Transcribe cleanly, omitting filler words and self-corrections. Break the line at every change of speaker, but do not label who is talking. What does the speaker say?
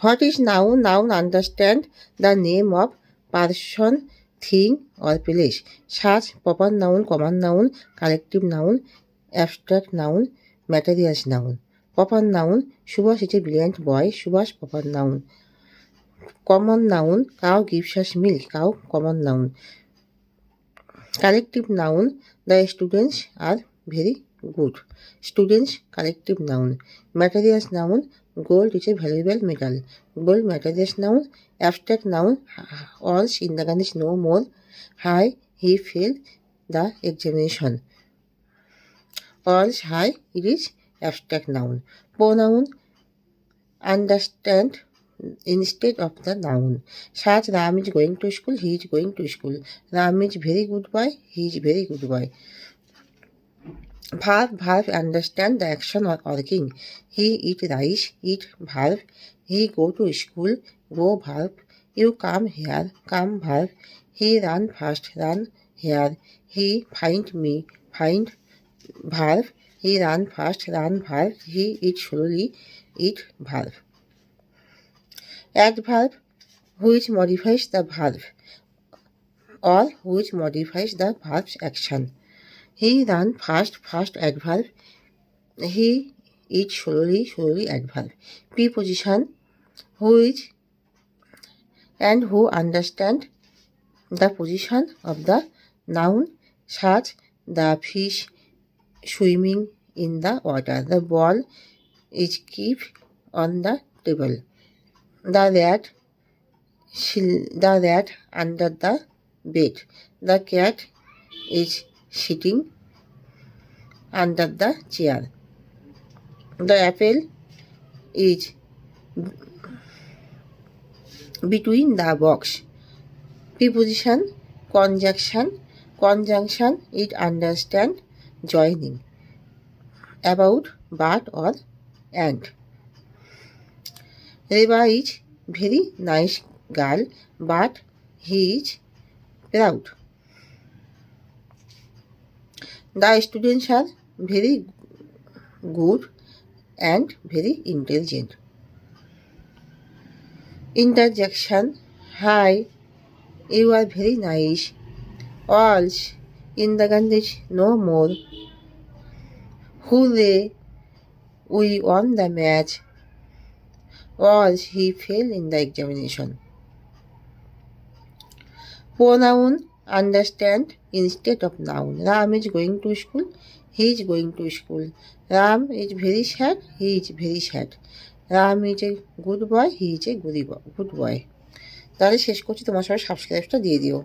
What is noun? Noun understand the name of person, thing or place. Such proper noun, common noun, collective noun, abstract noun, materials noun. Proper noun, Subhash is a brilliant boy. Subhash proper noun. Common noun, cow gives us milk. Cow common noun. Collective noun, the students are very good. Students collective noun. Materials noun, gold is a valuable metal. Gold materials noun. Abstract noun, alls Indra is no more. High, he failed the examination. Alls high, it is abstract noun. Pronoun, understand instead of the noun. Such Ram is going to school, he is going to school. Ram is very good boy, he is very good boy. Verb understand the action or working. He eat rice, eat verb. He go to school, go verb. You come here, come verb. He run fast, run here. He find me, find verb. He run fast, run verb. He eat slowly, eat verb. Adverb, which modifies the verb or which modifies the verb's action. He run fast, fast adverb. He eat slowly, slowly adverb. Preposition, which and who understand the position of the noun, such the fish swimming in the water. The ball is kept on the table. The rat under the bed. The cat is sitting under the chair. The apple is between the box. Preposition, conjunction, it understand, joining. About, but or and. Reba is very nice girl, but he is proud. The students are very good and very intelligent. Interjection, hi, you are very nice. Alls, Indra is no more. Hooray, we won the match. Alls, he failed in the examination. Pronoun, understand instead of noun. Ram is going to school, he is going to school. Ram is very sad, he is very sad. Ram is a good boy, he is a good boy. তাহলে শেষ করছি, তোমার সবাই সাবস্ক্রাইবটা দিয়ে দিও।